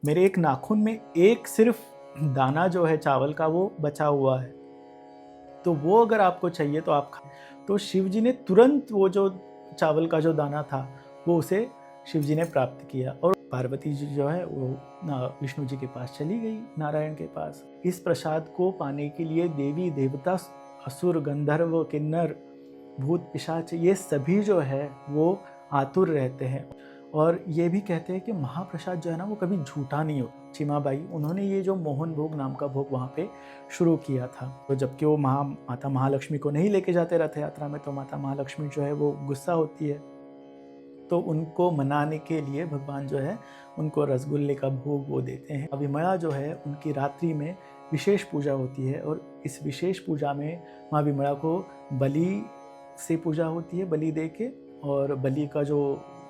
मेरे एक नाखून में एक सिर्फ दाना जो है चावल का वो बचा हुआ है, तो वो अगर आपको चाहिए तो आप खा। तो शिव जी ने तुरंत वो जो चावल का जो दाना था वो उसे शिव जी ने प्राप्त किया, और पार्वती जी जो है वो विष्णु जी के पास चली गई, नारायण के पास। इस प्रसाद को पाने के लिए देवी देवता, असुर, गंधर्व, किन्नर, भूत, पिशाच, ये सभी जो है वो आतुर रहते हैं। और ये भी कहते हैं कि महाप्रसाद जो है ना वो कभी झूठा नहीं होता। चिमाबाई, उन्होंने ये जो मोहन भोग नाम का भोग वहाँ पे शुरू किया था। तो जबकि वो माता महालक्ष्मी को नहीं लेके जाते रथ यात्रा में, तो माता महालक्ष्मी जो है वो गुस्सा होती है, तो उनको मनाने के लिए भगवान जो है उनको रसगुल्ले का भोग वो देते हैं। विमला जो है उनकी रात्रि में विशेष पूजा होती है, और इस विशेष पूजा में माँ विमला को बलि से पूजा होती है, बलि दे के। और बलि का जो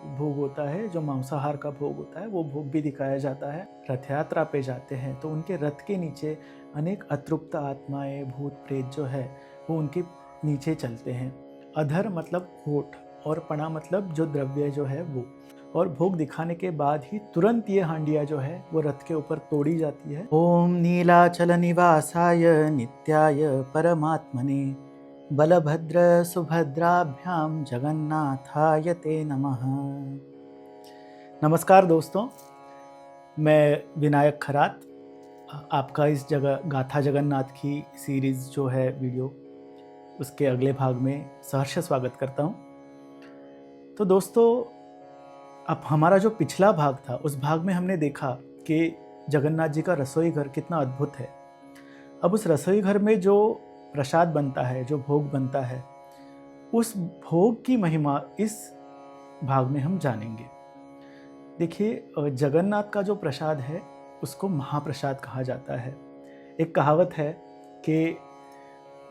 भोग होता है, जो मांसाहार का भोग होता है, वो भोग भी दिखाया जाता है। रथ यात्रा पे जाते हैं तो उनके रथ के नीचे अनेक अतृप्त आत्माएं, भूत प्रेत जो है वो उनके नीचे चलते हैं। अधर मतलब होठ, और पणा मतलब जो द्रव्य जो है वो। और भोग दिखाने के बाद ही तुरंत ये हांडिया जो है वो रथ के ऊपर तोड़ी जाती है। ओम नीलाचल निवासाय नित्याय परमात्मने बलभद्र सुभद्राभ्याम जगन्नाथाय ते नमः। नमस्कार दोस्तों, मैं विनायक खरात आपका इस जगह गाथा जगन्नाथ की सीरीज़ जो है वीडियो, उसके अगले भाग में सहर्ष स्वागत करता हूँ। तो दोस्तों, अब हमारा जो पिछला भाग था उस भाग में हमने देखा कि जगन्नाथ जी का रसोई घर कितना अद्भुत है। अब उस रसोई घर में जो प्रसाद बनता है, जो भोग बनता है, उस भोग की महिमा इस भाग में हम जानेंगे। देखिए, जगन्नाथ का जो प्रसाद है उसको महाप्रसाद कहा जाता है। एक कहावत है कि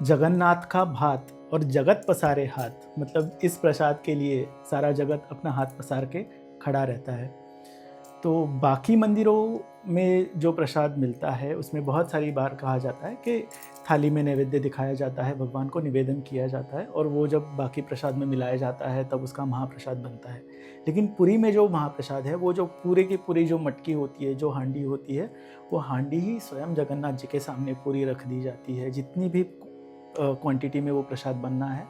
जगन्नाथ का भात और जगत पसारे हाथ, मतलब इस प्रसाद के लिए सारा जगत अपना हाथ पसार के खड़ा रहता है। तो बाकी मंदिरों में जो प्रसाद मिलता है उसमें बहुत सारी बार कहा जाता है कि थाली में नैवेद्य दिखाया जाता है, भगवान को निवेदन किया जाता है, और वो जब बाकी प्रसाद में मिलाया जाता है तब उसका महाप्रसाद बनता है। लेकिन पुरी में जो महाप्रसाद है, वो जो पूरे की पूरी जो मटकी होती है, जो हांडी होती है, वो हांडी ही स्वयं जगन्नाथ जी के सामने पूरी रख दी जाती है। जितनी भी क्वांटिटी में वो प्रसाद बनना है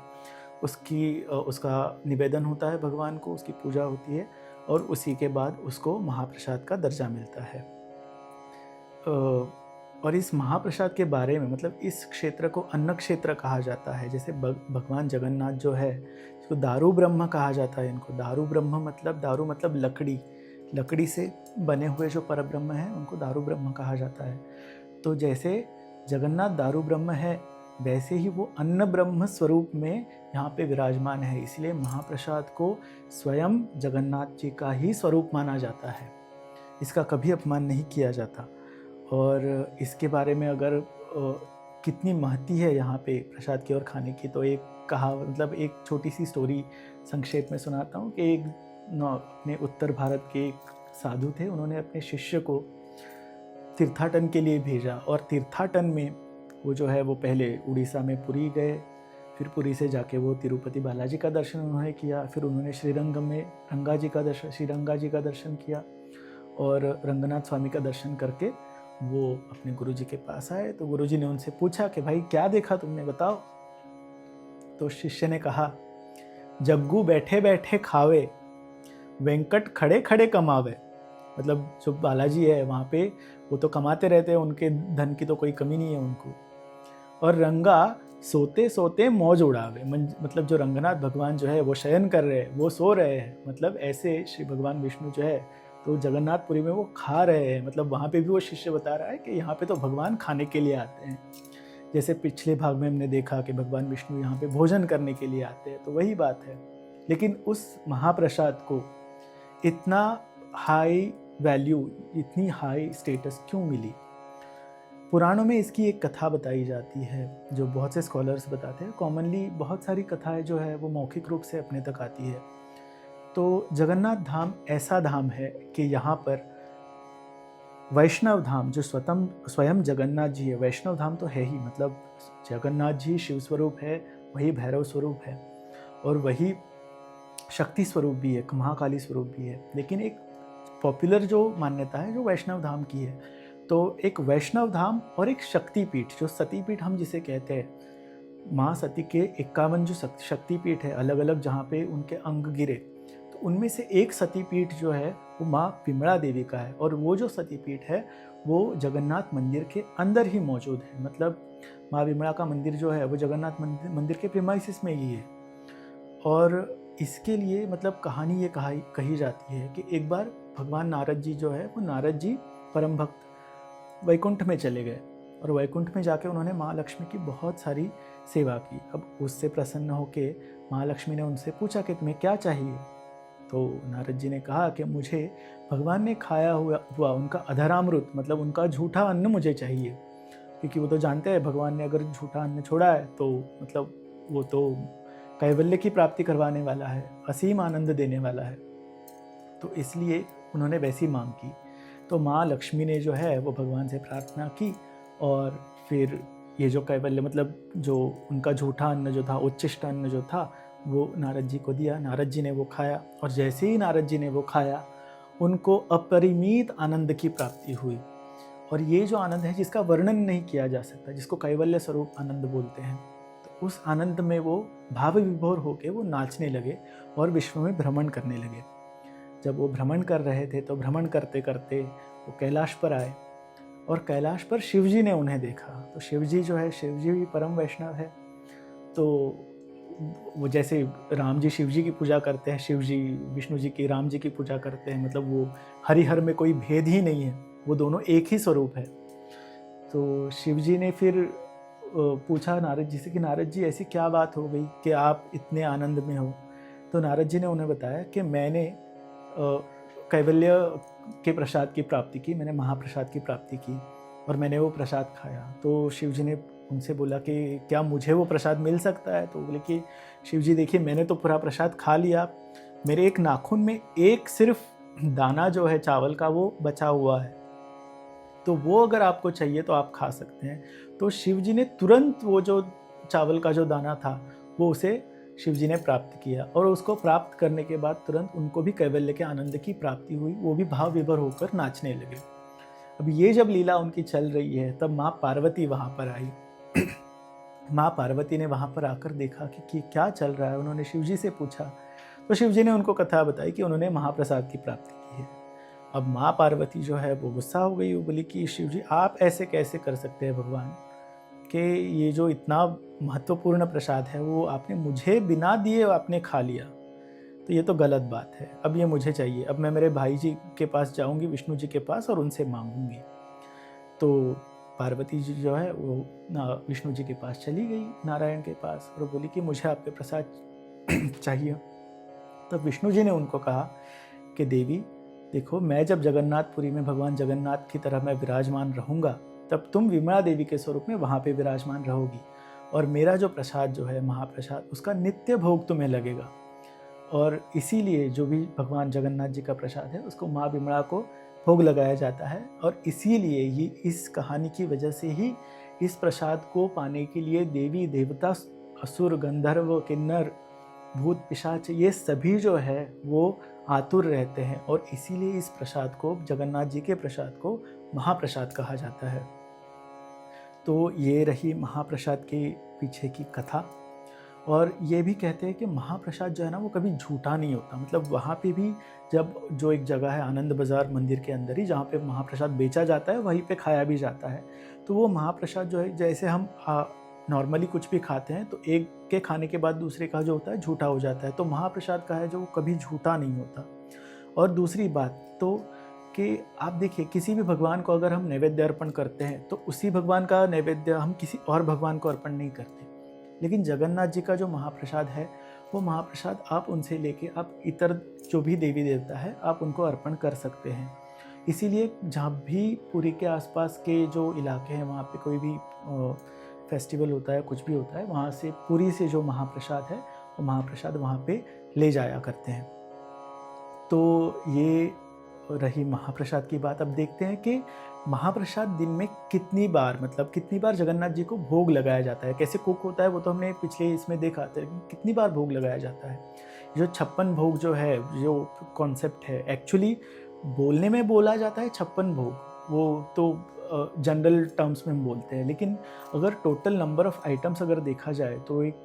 उसका निवेदन होता है भगवान को, उसकी पूजा होती है, और उसी के बाद उसको महाप्रसाद का दर्जा मिलता है। और इस महाप्रसाद के बारे में, मतलब इस क्षेत्र को अन्न क्षेत्र कहा जाता है। जैसे भगवान जगन्नाथ जो है, इसको दारू ब्रह्म कहा जाता है। इनको दारू ब्रह्म मतलब, दारू मतलब लकड़ी से बने हुए जो परब्रह्म हैं उनको दारू ब्रह्म कहा जाता है। तो जैसे जगन्नाथ दारू ब्रह्म है, वैसे ही वो अन्न ब्रह्म स्वरूप में यहाँ पे विराजमान है। इसलिए महाप्रसाद को स्वयं जगन्नाथ जी का ही स्वरूप माना जाता है, इसका कभी अपमान नहीं किया जाता। और इसके बारे में अगर कितनी महती है यहाँ पे प्रसाद की और खाने की, तो मतलब एक छोटी सी स्टोरी संक्षेप में सुनाता हूँ कि अपने उत्तर भारत के एक साधु थे। उन्होंने अपने शिष्य को तीर्थाटन के लिए भेजा, और तीर्थाटन में वो जो है वो पहले उड़ीसा में पुरी गए, फिर पुरी से जाके वो तिरुपति बालाजी का दर्शन उन्होंने किया, फिर उन्होंने श्रीरंगम में श्रीरंगा जी का दर्शन किया, और रंगनाथ स्वामी का दर्शन करके वो अपने गुरुजी के पास आए। तो गुरुजी ने उनसे पूछा कि भाई क्या देखा तुमने, बताओ। तो शिष्य ने कहा, जग्गू बैठे बैठे खावे, वेंकट खड़े खड़े कमावे। मतलब जो बालाजी है वहाँ पे, वो तो कमाते रहते हैं, उनके धन की तो कोई कमी नहीं है उनको। और रंगा सोते सोते मौज उड़ावे, मतलब जो रंगनाथ भगवान जो है वो शयन कर रहे हैं, वो सो रहे हैं। मतलब ऐसे श्री भगवान विष्णु जो है तो जगन्नाथपुरी में वो खा रहे हैं। मतलब वहाँ पे भी वो शिष्य बता रहा है कि यहाँ पे तो भगवान खाने के लिए आते हैं। जैसे पिछले भाग में हमने देखा कि भगवान विष्णु यहाँ पे भोजन करने के लिए आते हैं, तो वही बात है। लेकिन उस महाप्रसाद को इतना हाई वैल्यू, इतनी हाई स्टेटस क्यों मिली? पुराणों में इसकी एक कथा बताई जाती है, जो बहुत से स्कॉलर्स बताते हैं। कॉमनली बहुत सारी कथाएं जो है वो मौखिक रूप से अपने तक आती है। तो जगन्नाथ धाम ऐसा धाम है कि यहाँ पर वैष्णव धाम, जो स्वयं जगन्नाथ जी है, वैष्णव धाम तो है ही, मतलब जगन्नाथ जी शिव स्वरूप है, वही भैरव स्वरूप है, और वही शक्ति स्वरूप भी है, महाकाली स्वरूप भी है। लेकिन एक पॉपुलर जो मान्यता है जो वैष्णव धाम की है, तो एक वैष्णव धाम और एक शक्तिपीठ, जो सतीपीठ हम जिसे कहते हैं, माँ सती के 51 जो शक्तिपीठ है अलग अलग जहाँ पे उनके अंग गिरे, तो उनमें से एक सतीपीठ जो है वो माँ विमला देवी का है। और वो जो सतीपीठ है वो जगन्नाथ मंदिर के अंदर ही मौजूद है। मतलब माँ विमला का मंदिर जो है वो जगन्नाथ मंदिर के प्रीमाइसिस में ही है। और इसके लिए मतलब कहानी ये कही जाती है कि एक बार भगवान नारद जी जो है वो नारद जी परम भक्त वैकुंठ में चले गए, और वैकुंठ में जाके उन्होंने माँ लक्ष्मी की बहुत सारी सेवा की। अब उससे प्रसन्न होके माँ लक्ष्मी ने उनसे पूछा कि तुम्हें क्या चाहिए। तो नारद जी ने कहा कि मुझे भगवान ने खाया हुआ उनका अधरामृत, मतलब उनका झूठा अन्न मुझे चाहिए, क्योंकि वो तो जानते हैं भगवान ने अगर झूठा अन्न छोड़ा है तो मतलब वो तो कैवल्य की प्राप्ति करवाने वाला है, असीम आनंद देने वाला है। तो इसलिए उन्होंने वैसी मांग की। तो माँ लक्ष्मी ने जो है वो भगवान से प्रार्थना की, और फिर ये जो कैवल्य मतलब जो उनका झूठा अन्न जो था, उच्छिष्ट अन्न जो था, वो नारद जी को दिया। नारद जी ने वो खाया, और जैसे ही नारद जी ने वो खाया उनको अपरिमित आनंद की प्राप्ति हुई। और ये जो आनंद है जिसका वर्णन नहीं किया जा सकता, जिसको कैवल्य स्वरूप आनंद बोलते हैं, तो उस आनंद में वो भाव विभोर होकर वो नाचने लगे और विश्व में भ्रमण करने लगे। जब वो भ्रमण कर रहे थे तो भ्रमण करते करते वो कैलाश पर आए, और कैलाश पर शिवजी ने उन्हें देखा। तो शिवजी जो है, शिवजी भी परम वैष्णव है। तो वो जैसे राम जी शिव जी की पूजा करते हैं, शिव जी विष्णु जी की, राम जी की पूजा करते हैं, मतलब वो हरिहर में कोई भेद ही नहीं है, वो दोनों एक ही स्वरूप है। तो शिव जी ने फिर पूछा नारद जी से कि नारद जी ऐसी क्या बात हो गई कि आप इतने आनंद में हो। तो नारद जी ने उन्हें बताया कि मैंने कैवल्य के प्रसाद की प्राप्ति की, मैंने महाप्रसाद की प्राप्ति की, और मैंने वो प्रसाद खाया। तो शिव जी ने उनसे बोला कि क्या मुझे वो प्रसाद मिल सकता है। तो बोले कि शिव जी देखिए, मैंने तो पूरा प्रसाद खा लिया, मेरे एक नाखून में एक सिर्फ दाना जो है चावल का वो बचा हुआ है, तो वो अगर आपको चाहिए तो आप खा सकते हैं। तो शिव जी ने तुरंत वो जो चावल का जो दाना था वो उसे शिव जी ने प्राप्त किया, और उसको प्राप्त करने के बाद तुरंत उनको भी कैवल्य के आनंद की प्राप्ति हुई, वो भी भाव विभोर होकर नाचने लगे। अब ये जब लीला उनकी चल रही है तब माँ पार्वती वहाँ पर आई। माँ पार्वती ने वहाँ पर आकर देखा कि क्या चल रहा है। उन्होंने शिव जी से पूछा, तो शिव जी ने उनको कथा बताई कि उन्होंने महाप्रसाद की प्राप्ति की है। अब माँ पार्वती जो है वो गुस्सा हो गई, वो बोली कि शिव जी आप ऐसे कैसे कर सकते हैं भगवान, कि ये जो इतना महत्वपूर्ण प्रसाद है वो आपने मुझे बिना दिए आपने खा लिया, तो ये तो गलत बात है, अब ये मुझे चाहिए, अब मैं मेरे भाई जी के पास जाऊंगी, विष्णु जी के पास, और उनसे मांगूंगी। तो पार्वती जी जो है वो विष्णु जी के पास चली गई, नारायण के पास, और बोली कि मुझे आपके प्रसाद चाहिए। तब विष्णु जी ने उनको कहा कि देवी देखो, मैं जब जगन्नाथपुरी में भगवान जगन्नाथ की तरह मैं विराजमान रहूँगा, तब तुम विमला देवी के स्वरूप में वहाँ पे विराजमान रहोगी, और मेरा जो प्रसाद जो है महाप्रसाद, उसका नित्य भोग तुम्हें लगेगा। और इसीलिए जो भी भगवान जगन्नाथ जी का प्रसाद है उसको माँ विमला को भोग लगाया जाता है। और इसीलिए ही इस कहानी की वजह से ही इस प्रसाद को पाने के लिए देवी देवता, असुर, गंधर्व, किन्नर, भूत, पिशाच, ये सभी जो है वो आतुर रहते हैं, और इसीलिए इस प्रसाद को, जगन्नाथ जी के प्रसाद को महाप्रसाद कहा जाता है। तो ये रही महाप्रसाद के पीछे की कथा। और ये भी कहते हैं कि महाप्रसाद जो है ना वो कभी झूठा नहीं होता। मतलब वहाँ पे भी जब जो एक जगह है आनंद बाज़ार मंदिर के अंदर ही, जहाँ पे महाप्रसाद बेचा जाता है, वहीं पे खाया भी जाता है। तो वो महाप्रसाद जो है, जैसे हम नॉर्मली कुछ भी खाते हैं तो एक के खाने के बाद दूसरे का जो होता है झूठा हो जाता है, तो महाप्रसाद का है जो कभी झूठा नहीं होता। और दूसरी बात तो कि आप देखिए, किसी भी भगवान को अगर हम नैवेद्य अर्पण करते हैं तो उसी भगवान का नैवेद्य हम किसी और भगवान को अर्पण नहीं करते। लेकिन जगन्नाथ जी का जो महाप्रसाद है, वो महाप्रसाद आप उनसे लेके आप इतर जो भी देवी देवता है आप उनको अर्पण कर सकते हैं। इसीलिए जहाँ भी पुरी के आसपास के जो इलाके हैं, वहाँ पे कोई भी फेस्टिवल होता है, कुछ भी होता है, वहाँ से पुरी से जो महाप्रसाद है वो महाप्रसाद वहाँ पे ले जाया करते हैं। तो ये रही महाप्रसाद की बात। अब देखते हैं कि महाप्रसाद दिन में कितनी बार, मतलब कितनी बार जगन्नाथ जी को भोग लगाया जाता है, कैसे कुक होता है वो तो हमने पिछले इसमें देखा था, लेकिन कितनी बार भोग लगाया जाता है। जो 56 भोग जो है, जो कॉन्सेप्ट है, एक्चुअली बोलने में बोला जाता है 56 भोग, वो तो जनरल टर्म्स में हम बोलते हैं, लेकिन अगर टोटल नंबर ऑफ आइटम्स अगर देखा जाए तो एक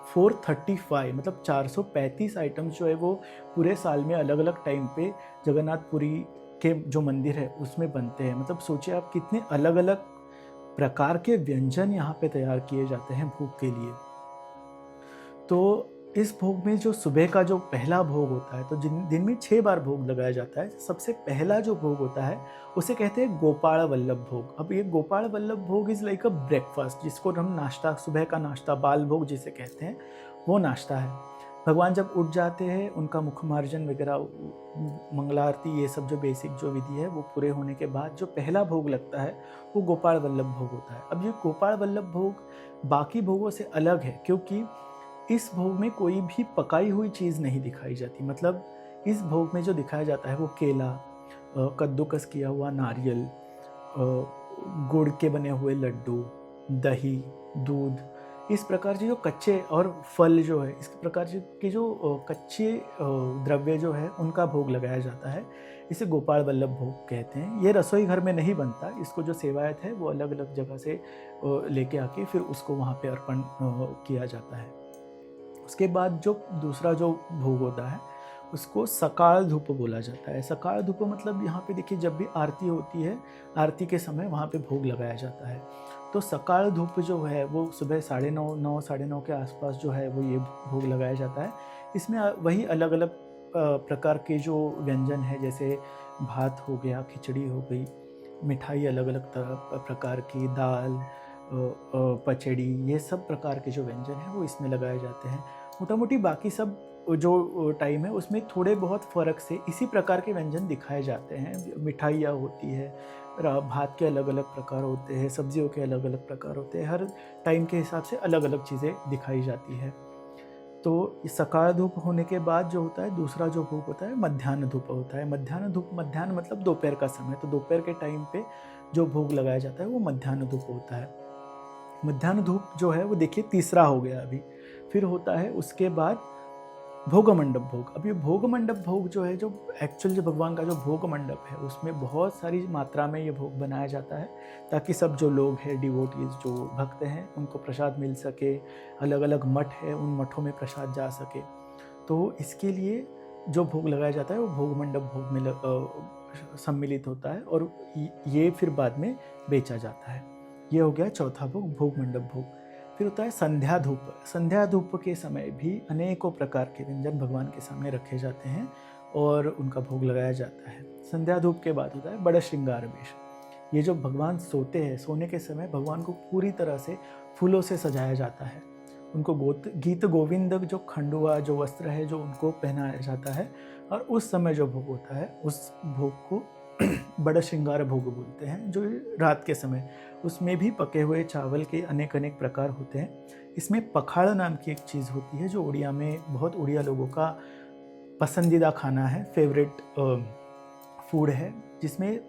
435 मतलब 435 आइटम्स जो है वो पूरे साल में अलग अलग टाइम पे जगन्नाथपुरी के जो मंदिर है उसमें बनते हैं। मतलब सोचिए आप कितने अलग अलग प्रकार के व्यंजन यहाँ पे तैयार किए जाते हैं भोग के लिए। तो इस भोग में जो सुबह का जो पहला भोग होता है, तो दिन में 6 बार भोग लगाया जाता है। सबसे पहला जो भोग होता है उसे कहते हैं गोपाल वल्लभ भोग। अब ये गोपाल वल्लभ भोग इज़ लाइक अ ब्रेकफास्ट, जिसको हम नाश्ता, सुबह का नाश्ता, बाल भोग जिसे कहते हैं, वो नाश्ता है। भगवान जब उठ जाते हैं, उनका मुखमार्जन वगैरह, मंगला आरती, ये सब जो बेसिक जो विधि है वो पूरे होने के बाद जो पहला भोग लगता है वो गोपाल वल्लभ भोग होता है। अब ये गोपाल वल्लभ भोग बाकी भोगों से अलग है, क्योंकि इस भोग में कोई भी पकाई हुई चीज़ नहीं दिखाई जाती। मतलब इस भोग में जो दिखाया जाता है वो केला, कद्दूकस किया हुआ नारियल, गुड़ के बने हुए लड्डू, दही, दूध, इस प्रकार के जो कच्चे और फल जो है, इस प्रकार के जो कच्चे द्रव्य जो है उनका भोग लगाया जाता है। इसे गोपाल वल्लभ भोग कहते हैं। ये रसोई घर में नहीं बनता, इसको जो सेवायत है वो अलग अलग जगह से लेके आके फिर उसको वहाँ पे अर्पण किया जाता है। उसके बाद जो दूसरा जो भोग होता है उसको सकाल धूप बोला जाता है। सकाल धूप मतलब यहाँ पे देखिए, जब भी आरती होती है, आरती के समय वहाँ पे भोग लगाया जाता है। तो सकाल धूप जो है वो सुबह 9:30 9:30 के आसपास जो है वो ये भोग लगाया जाता है। इसमें वही अलग अलग प्रकार के जो व्यंजन है, जैसे भात हो गया, खिचड़ी हो गई, मिठाई अलग अलग प्रकार की, दाल, पचड़ी, ये सब प्रकार के जो व्यंजन हैं वो इसमें लगाए जाते हैं। मोटा मोटी बाकी सब जो टाइम है उसमें थोड़े बहुत फ़र्क से इसी प्रकार के व्यंजन दिखाए जाते हैं। मिठाइयाँ होती है, भात के अलग अलग प्रकार होते हैं, सब्जियों के अलग अलग प्रकार होते हैं, हर टाइम के हिसाब से अलग अलग चीज़ें दिखाई जाती है। तो सकाल धूप होने के बाद जो होता है, दूसरा जो भोग होता है मध्याह्न धूप होता है। मध्याह्न धूप, मध्याह्न मतलब दोपहर का समय, तो दोपहर के टाइम पे जो भोग लगाया जाता है वो मध्याह्न धूप होता है। मध्याह्न धूप जो है वो देखिए तीसरा हो गया अभी। फिर होता है उसके बाद भोग मंडप भोग। अब ये भोग मंडप भोग जो है, जो एक्चुअल जो भगवान का जो भोग मंडप है उसमें बहुत सारी मात्रा में ये भोग बनाया जाता है, ताकि सब जो लोग हैं, डिवोटीज जो भक्त हैं, उनको प्रसाद मिल सके। अलग अलग मठ है, उन मठों में प्रसाद जा सके। तो इसके लिए जो भोग लगाया जाता है वो भोग मंडप भोग में सम्मिलित होता है, और ये फिर बाद में बेचा जाता है। ये हो गया चौथा भोग, भोग मंडप भोग। फिर होता है संध्या धूप। संध्या धूप के समय भी अनेकों प्रकार के व्यंजन भगवान के सामने रखे जाते हैं और उनका भोग लगाया जाता है। संध्या धूप के बाद होता है बड़ा श्रृंगार वेश। ये जो भगवान सोते हैं, सोने के समय भगवान को पूरी तरह से फूलों से सजाया जाता है। उनको गीत गोविंद जो खंडुआ जो वस्त्र है जो उनको पहनाया जाता है, और उस समय जो भोग होता है उस भोग को बड़ा श्रृंगार भोग बोलते हैं, जो रात के समय। उसमें भी पके हुए चावल के अनेक अनेक प्रकार होते हैं। इसमें पखाड़ नाम की एक चीज़ होती है जो उड़िया में, बहुत उड़िया लोगों का पसंदीदा खाना है, फेवरेट फूड है, जिसमें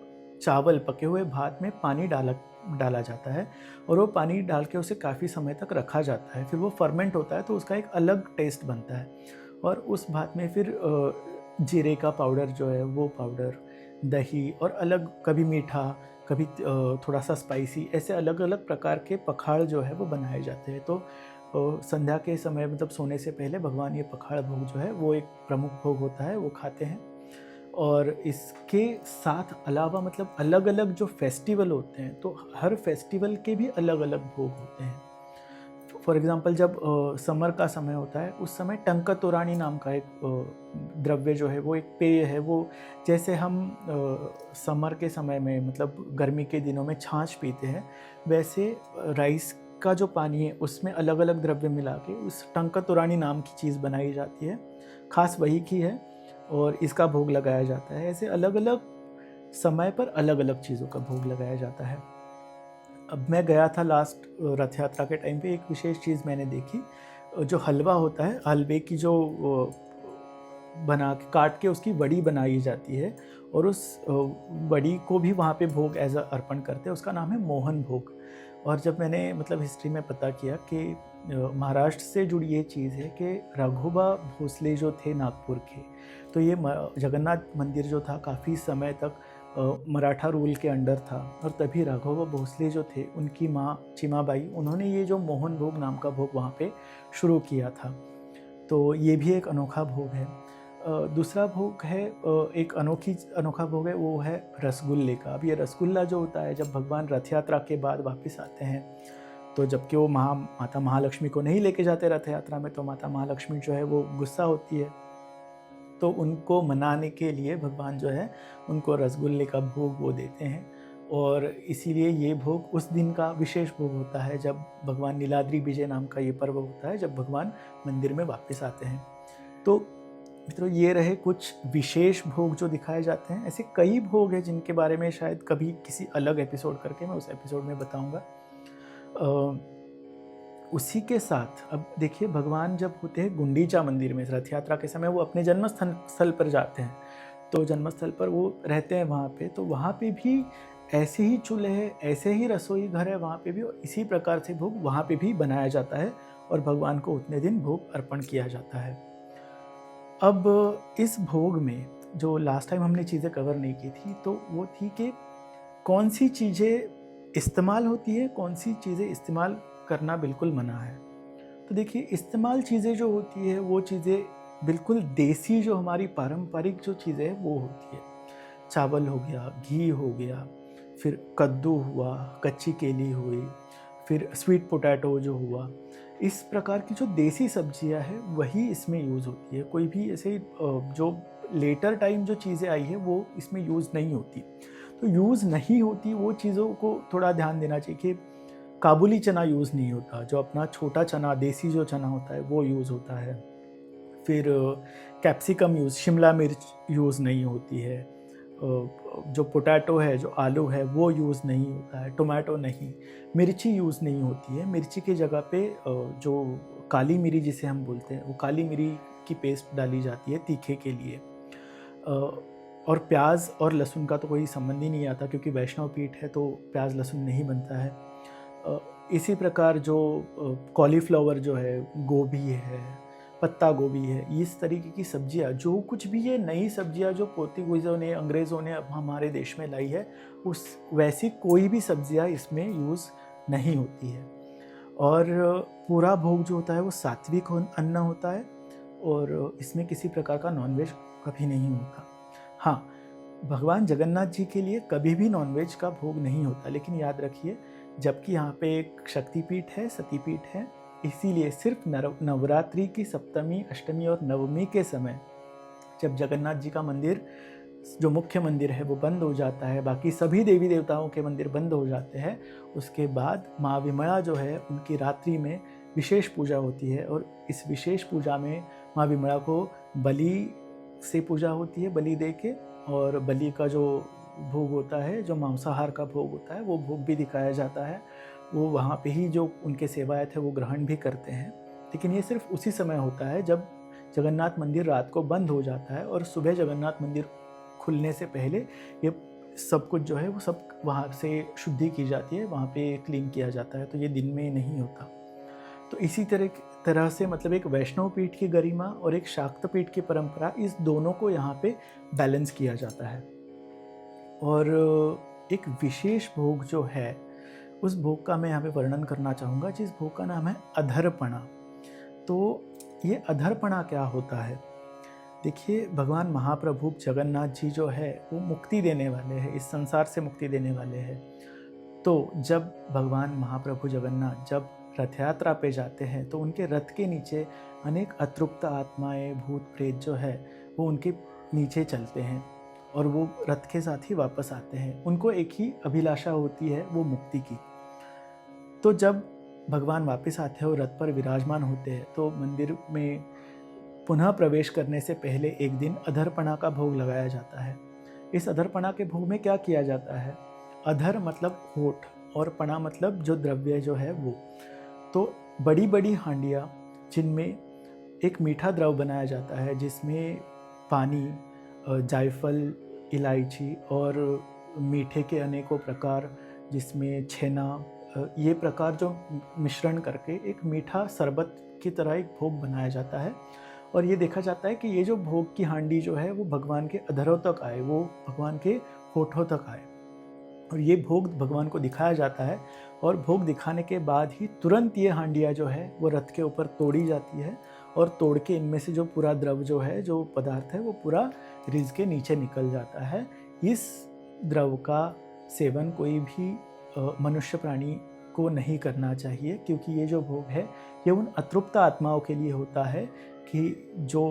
चावल, पके हुए भात में पानी डाला जाता है, और वो पानी डाल के उसे काफ़ी समय तक रखा जाता है। फिर वो फर्मेंट होता है तो उसका एक अलग टेस्ट बनता है, और उस भात में फिर जीरे का पाउडर जो है वो पाउडर, दही, और अलग कभी मीठा, कभी थोड़ा सा स्पाइसी, ऐसे अलग अलग प्रकार के पखाड़ जो है वो बनाए जाते हैं। तो संध्या के समय, मतलब सोने से पहले, भगवान ये पखाड़ भोग जो है वो एक प्रमुख भोग होता है, वो खाते हैं। और इसके साथ अलावा, मतलब अलग अलग जो फेस्टिवल होते हैं, तो हर फेस्टिवल के भी अलग अलग भोग होते हैं। फॉर एग्ज़ाम्पल, जब समर का समय होता है उस समय टंका तोरानी नाम का एक द्रव्य जो है वो एक पेय है। वो जैसे हम समर के समय में, मतलब गर्मी के दिनों में छाछ पीते हैं, वैसे राइस का जो पानी है उसमें अलग अलग द्रव्य मिला के उस टंका तोरानी नाम की चीज़ बनाई जाती है, खास वही की है, और इसका भोग लगाया जाता है। ऐसे अलग अलग समय पर अलग अलग चीज़ों का भोग लगाया जाता है। अब मैं गया था लास्ट रथ यात्रा के टाइम पे, एक विशेष चीज़ मैंने देखी। जो हलवा होता है, हलवे की जो बना के काट के उसकी वड़ी बनाई जाती है, और उस वड़ी को भी वहाँ पे भोग एज अ अर्पण करते हैं। उसका नाम है मोहन भोग, और जब मैंने मतलब हिस्ट्री में पता किया कि महाराष्ट्र से जुड़ी ये चीज़ है कि राघोबा भोसले जो थे नागपुर के, तो ये जगन्नाथ मंदिर जो था काफ़ी समय तक मराठा रूल के अंडर था। और तभी राघोबा भोसले जो थे, उनकी माँ चिमाबाई, उन्होंने ये जो मोहन भोग नाम का भोग वहाँ पे शुरू किया था। तो ये भी एक अनोखा भोग है। दूसरा भोग है, एक अनोखा भोग है, वो है रसगुल्ले का। अब ये रसगुल्ला जो होता है, जब भगवान रथ यात्रा के बाद वापस आते हैं, तो जबकि वो माता महालक्ष्मी को नहीं लेके जाते रथ यात्रा में, तो माता महालक्ष्मी जो है वो गुस्सा होती है। तो उनको मनाने के लिए भगवान जो है उनको रसगुल्ले का भोग वो देते हैं। और इसीलिए ये भोग उस दिन का विशेष भोग होता है जब भगवान नीलाद्री विजय नाम का ये पर्व होता है, जब भगवान मंदिर में वापस आते हैं। तो मित्रों, ये रहे कुछ विशेष भोग जो दिखाए जाते हैं। ऐसे कई भोग हैं जिनके बारे में शायद कभी किसी अलग एपिसोड करके मैं उस एपिसोड में बताऊंगा। उसी के साथ अब देखिए, भगवान जब होते हैं गुंडीचा मंदिर में रथ यात्रा के समय, वो अपने जन्म स्थल पर जाते हैं। तो जन्मस्थल पर वो रहते हैं वहाँ पे, तो वहाँ पे भी ऐसे ही चूल्हे, ऐसे ही रसोई घर है वहाँ पे भी, और इसी प्रकार से भोग वहाँ पे भी बनाया जाता है और भगवान को उतने दिन भोग अर्पण किया जाता है। अब इस भोग में जो लास्ट टाइम हमने चीज़ें कवर नहीं की थी, तो वो थी कि कौन सी चीज़ें इस्तेमाल होती है, कौन सी चीज़ें इस्तेमाल करना बिल्कुल मना है। तो देखिए, इस्तेमाल चीज़ें जो होती है वो चीज़ें बिल्कुल देसी, जो हमारी पारंपरिक जो चीज़ें हैं वो होती है। चावल हो गया, घी हो गया, फिर कद्दू हुआ, कच्ची केली हुई, फिर स्वीट पोटैटो जो हुआ, इस प्रकार की जो देसी सब्जियां हैं वही इसमें यूज़ होती है। कोई भी ऐसे जो लेटर टाइम जो चीज़ें आई है वो इसमें यूज़ नहीं होती। तो यूज़ नहीं होती वो चीज़ों को थोड़ा ध्यान देना चाहिए कि काबुली चना यूज़ नहीं होता, जो अपना छोटा चना, देसी जो चना होता है वो यूज़ होता है। फिर कैप्सिकम यूज़, शिमला मिर्च यूज़ नहीं होती है। जो पोटैटो है, जो आलू है, वो यूज़ नहीं होता है। टोमेटो नहीं, मिर्ची यूज़ नहीं होती है। मिर्ची की जगह पे जो काली मिरी जिसे हम बोलते हैं, वो काली मिरी की पेस्ट डाली जाती है तीखे के लिए। और प्याज और लहसुन का तो कोई संबंध ही नहीं आता, क्योंकि वैष्णव पीठ है तो प्याज लहसुन नहीं बनता है। इसी प्रकार जो कॉलीफ्लावर जो है, गोभी है, पत्ता गोभी है, इस तरीके की सब्जियां, जो कुछ भी ये नई सब्जियां जो पोर्तुगीज़ों ने, अंग्रेज़ों ने अब हमारे देश में लाई है, उस वैसी कोई भी सब्जियां इसमें यूज़ नहीं होती है। और पूरा भोग जो होता है वो सात्विक अन्न होता है, और इसमें किसी प्रकार का नॉनवेज कभी नहीं होता। हाँ, भगवान जगन्नाथ जी के लिए कभी भी नॉनवेज का भोग नहीं होता, लेकिन याद रखिए, जबकि यहाँ पे एक शक्तिपीठ है, सतीपीठ है, इसीलिए सिर्फ नवरात्रि की सप्तमी, अष्टमी और नवमी के समय जब जगन्नाथ जी का मंदिर, जो मुख्य मंदिर है, वो बंद हो जाता है, बाकी सभी देवी देवताओं के मंदिर बंद हो जाते हैं, उसके बाद माँ विमला जो है उनकी रात्रि में विशेष पूजा होती है। और इस विशेष पूजा में माँ विमला को बलि से पूजा होती है, बलि दे के, और बलि का जो भोग होता है, जो मांसाहार का भोग होता है, वो भोग भी दिखाया जाता है। वो वहाँ पे ही जो उनके सेवायत है वो ग्रहण भी करते हैं। लेकिन ये सिर्फ उसी समय होता है जब जगन्नाथ मंदिर रात को बंद हो जाता है, और सुबह जगन्नाथ मंदिर खुलने से पहले ये सब कुछ जो है वो सब वहाँ से शुद्धि की जाती है, वहाँ पे क्लीन किया जाता है। तो ये दिन में नहीं होता। तो इसी तरह से मतलब एक वैष्णव पीठ की गरिमा और एक शाक्त पीठ की परंपरा, इस दोनों को यहाँ पे बैलेंस किया जाता है। और एक विशेष भोग जो है, उस भोग का मैं यहाँ पे वर्णन करना चाहूँगा, जिस भोग का नाम है अधरपणा। तो ये अधरपणा क्या होता है? देखिए, भगवान महाप्रभु जगन्नाथ जी जो है वो मुक्ति देने वाले हैं, इस संसार से मुक्ति देने वाले हैं। तो जब भगवान महाप्रभु जगन्नाथ जब रथ यात्रा पे जाते हैं, तो उनके रथ के नीचे अनेक अतृप्त आत्माएं, भूत प्रेत जो है वो उनके नीचे चलते हैं, और वो रथ के साथ ही वापस आते हैं। उनको एक ही अभिलाषा होती है, वो मुक्ति की। तो जब भगवान वापस आते हैं और रथ पर विराजमान होते हैं, तो मंदिर में पुनः प्रवेश करने से पहले एक दिन अधरपणा का भोग लगाया जाता है। इस अधरपणा के भोग में क्या किया जाता है? अधर मतलब होठ, और पणा मतलब जो द्रव्य जो है वो। तो बड़ी बड़ी हांडियाँ, जिनमें एक मीठा द्रव बनाया जाता है, जिसमें पानी, जायफल, इलायची और मीठे के अनेकों प्रकार, जिसमें छेना, ये प्रकार जो मिश्रण करके एक मीठा शरबत की तरह एक भोग बनाया जाता है। और ये देखा जाता है कि ये जो भोग की हांडी जो है वो भगवान के अधरों तक आए, वो भगवान के होठों तक आए, और ये भोग भगवान को दिखाया जाता है। और भोग दिखाने के बाद ही तुरंत ये हांडियाँ जो है वो रथ के ऊपर तोड़ी जाती है, और तोड़ के इनमें से जो पूरा द्रव जो है, जो पदार्थ है, वो पूरा रिज के नीचे निकल जाता है। इस द्रव का सेवन कोई भी मनुष्य प्राणी को नहीं करना चाहिए, क्योंकि ये जो भोग है ये उन अतृप्त आत्माओं के लिए होता है कि जो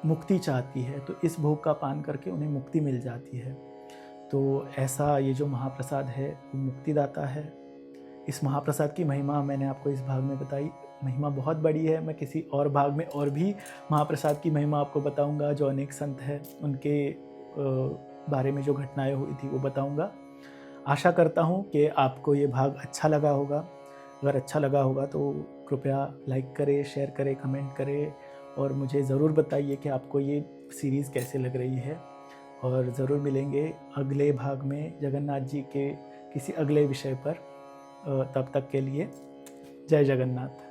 मुक्ति चाहती है, तो इस भोग का पान करके उन्हें मुक्ति मिल जाती है। तो ऐसा ये जो महाप्रसाद है वो मुक्तिदाता है। इस महाप्रसाद की महिमा मैंने आपको इस भाग में बताई। महिमा बहुत बड़ी है, मैं किसी और भाग में और भी महाप्रसाद की महिमा आपको बताऊंगा। जो अनेक संत हैं उनके बारे में जो घटनाएं हुई थी वो बताऊंगा। आशा करता हूँ कि आपको ये भाग अच्छा लगा होगा। अगर अच्छा लगा होगा तो कृपया लाइक करें, शेयर करें, कमेंट करें, और मुझे ज़रूर बताइए कि आपको ये सीरीज़ कैसे लग रही है। और ज़रूर मिलेंगे अगले भाग में जगन्नाथ जी के किसी अगले विषय पर। तब तक के लिए जय जगन्नाथ।